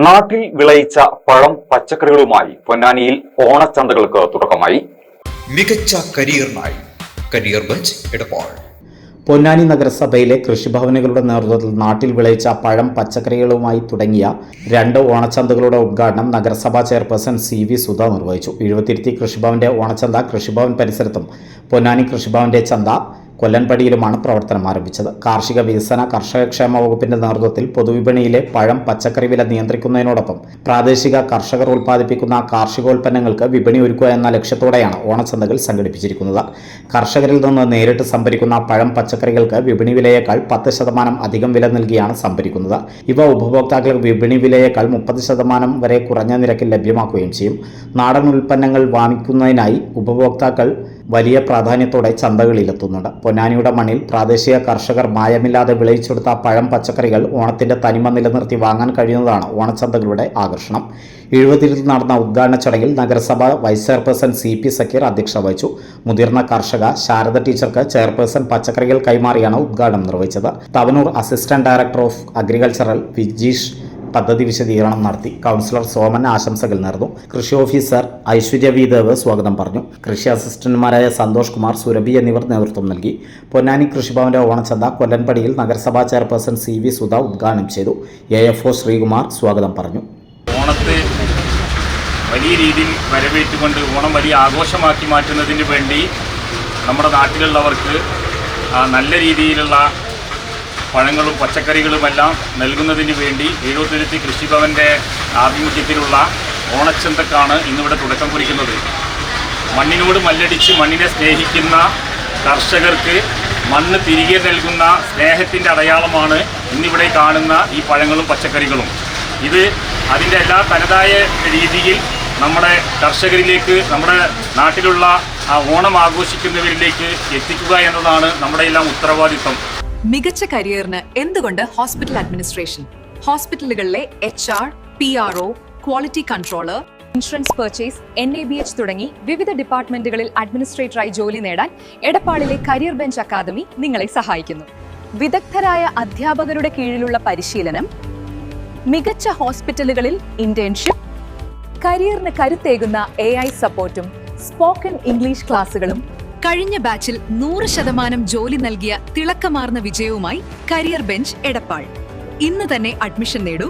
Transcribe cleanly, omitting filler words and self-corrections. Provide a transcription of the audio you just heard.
നാട്ടിൽ വിളയിച്ച പഴം പച്ചക്കറികളുമായി പൊന്നാനിയിൽ ഓണച്ചന്തകൾക്ക് തുടക്കമായി. മികച്ച കരിയറിനായി കരിയർ ബെഞ്ച് എടപ്പാൾ. പൊന്നാനി നഗരസഭയിലെ കൃഷിഭവനുകളുടെ നേതൃത്വത്തിൽ നാട്ടിൽ വിളയിച്ച പഴം പച്ചക്കറികളുമായി തുടങ്ങിയ 2 ഓണച്ചന്തകളുടെ ഉദ്ഘാടനം നഗരസഭാ ചെയർപേഴ്സൺ CV സുധ നിർവഹിച്ചു. എഴുപത്തിരുത്തി കൃഷിഭവന്റെ ഓണച്ചന്ത കൃഷിഭവൻ പരിസരത്തും പൊന്നാനി കൃഷിഭവന്റെ ചന്ത കൊല്ലൻപടിയിലുമാണ് പ്രവർത്തനം ആരംഭിച്ചത്. കാർഷിക വികസന കർഷകക്ഷേമ വകുപ്പിന്റെ നേതൃത്വത്തിൽ പൊതുവിപണിയിലെ പഴം പച്ചക്കറി വില നിയന്ത്രിക്കുന്നതിനോടൊപ്പം പ്രാദേശിക കർഷകർ ഉൽപ്പാദിപ്പിക്കുന്ന കാർഷികോൽപ്പന്നങ്ങൾക്ക് വിപണി ഒരുക്കുക എന്ന ലക്ഷ്യത്തോടെയാണ് ഓണച്ചന്തകൾ സംഘടിപ്പിച്ചിരിക്കുന്നത്. കർഷകരിൽ നിന്ന് നേരിട്ട് സംഭരിക്കുന്ന പഴം പച്ചക്കറികൾക്ക് വിപണി വിലയേക്കാൾ 10% അധികം വില നൽകിയാണ് സംഭരിക്കുന്നത്. ഇവ ഉപഭോക്താക്കൾക്ക് വിപണി വിലയേക്കാൾ 30% വരെ കുറഞ്ഞ നിരക്കിൽ ലഭ്യമാക്കുകയും ചെയ്യും. നാടൻ ഉൽപ്പന്നങ്ങൾ വാങ്ങിക്കുന്നതിനായി ഉപഭോക്താക്കൾ വലിയ പ്രാധാന്യത്തോടെ ചന്തകളിലെത്തുന്നുണ്ട്. പൊന്നാനിയുടെ മണ്ണിൽ പ്രാദേശിക കർഷകർ മായമില്ലാതെ വിളയിച്ചെടുത്ത പഴം പച്ചക്കറികൾ ഓണത്തിന്റെ തനിമ നിലനിർത്തി വാങ്ങാൻ കഴിയുന്നതാണ് ഓണച്ചന്തകളുടെ ആകർഷണം. എഴുപതിരുത്തിൽ നടന്ന ഉദ്ഘാടന ചടങ്ങിൽ നഗരസഭ വൈസ് ചെയർപേഴ്സൺ CP സക്കീർ അധ്യക്ഷത വഹിച്ചു. മുതിർന്ന കർഷക ശാരദ ടീച്ചർക്ക് ചെയർപേഴ്സൺ പച്ചക്കറികൾ കൈമാറിയാണ് ഉദ്ഘാടനം നിർവഹിച്ചത്. Thavanur assistant director of agricultural Vijeesh പദ്ധതി വിശദീകരണം നടത്തി. കൗൺസിലർ സോമൻ ആശംസകൾ നേർന്നു. കൃഷി ഓഫീസർ ഐശ്വര്യ വി ദേവ് സ്വാഗതം പറഞ്ഞു. കൃഷി അസിസ്റ്റന്റുമാരായ സന്തോഷ് കുമാർ, സുരഭി എന്നിവർ നേതൃത്വം നൽകി. പൊന്നാനി കൃഷിഭവന്റെ ഓണച്ചന്ത കൊല്ലൻപടിയിൽ നഗരസഭാ ചെയർപേഴ്സൺ CV സുധ ഉദ്ഘാടനം ചെയ്തു. AFO ശ്രീകുമാർ സ്വാഗതം പറഞ്ഞു. ഓണത്തെ വലിയ രീതിയിൽ വരവേറ്റുകൊണ്ട് ഓണം വലിയ ആഘോഷമാക്കി മാറ്റുന്നതിന് വേണ്ടി നമ്മുടെ നാട്ടിലുള്ളവർക്ക് നല്ല രീതിയിലുള്ള പഴങ്ങളും പച്ചക്കറികളുമെല്ലാം നൽകുന്നതിന് വേണ്ടി എഴുപത്തിരുത്തി കൃഷിഭവൻ്റെ ആഭിമുഖ്യത്തിലുള്ള ഓണച്ചന്തക്കാണ് ഇന്നിവിടെ തുടക്കം കുറിക്കുന്നത്. മണ്ണിനോട് മല്ലടിച്ച് മണ്ണിനെ സ്നേഹിക്കുന്ന കർഷകർക്ക് മണ്ണ് തിരികെ നൽകുന്ന സ്നേഹത്തിൻ്റെ അടയാളമാണ് ഇന്നിവിടെ കാണുന്ന ഈ പഴങ്ങളും പച്ചക്കറികളും. ഇത് അതിൻ്റെ എല്ലാ തനതായ രീതിയിൽ നമ്മുടെ കർഷകരിലേക്ക്, നമ്മുടെ നാട്ടിലുള്ള ഓണം ആഘോഷിക്കുന്നവരിലേക്ക് എത്തിക്കുക എന്നതാണ് നമ്മുടെ എല്ലാം ഉത്തരവാദിത്വം. മികച്ച കരിയറിന് എന്തുകൊണ്ട് ഹോസ്പിറ്റൽ അഡ്മിനിസ്ട്രേഷൻ? ഹോസ്പിറ്റലുകളിലെ HR, PRO, quality controller, insurance purchase, NABH തുടങ്ങി വിവിധ ഡിപ്പാർട്ട്മെന്റുകളിൽ അഡ്മിനിസ്ട്രേറ്ററായി ജോലി നേടാൻ എടപ്പാളിലെ കരിയർ ബെഞ്ച് അക്കാദമി നിങ്ങളെ സഹായിക്കുന്നു. വിദഗ്ധരായ അധ്യാപകരുടെ കീഴിലുള്ള പരിശീലനം, മികച്ച ഹോസ്പിറ്റലുകളിൽ ഇന്റേൺഷിപ്പ്, കരിയറിന് കരുത്തേകുന്ന AI സപ്പോർട്ടും സ്പോക്കൺ ഇംഗ്ലീഷ് ക്ലാസുകളും. കഴിഞ്ഞ ബാച്ചിൽ 100% ജോലി നൽകിയ തിളക്കമാർന്ന വിജയവുമായി കരിയർ ബെഞ്ച് എടപ്പാൾ. ഇന്ന് തന്നെ അഡ്മിഷൻ നേടൂ.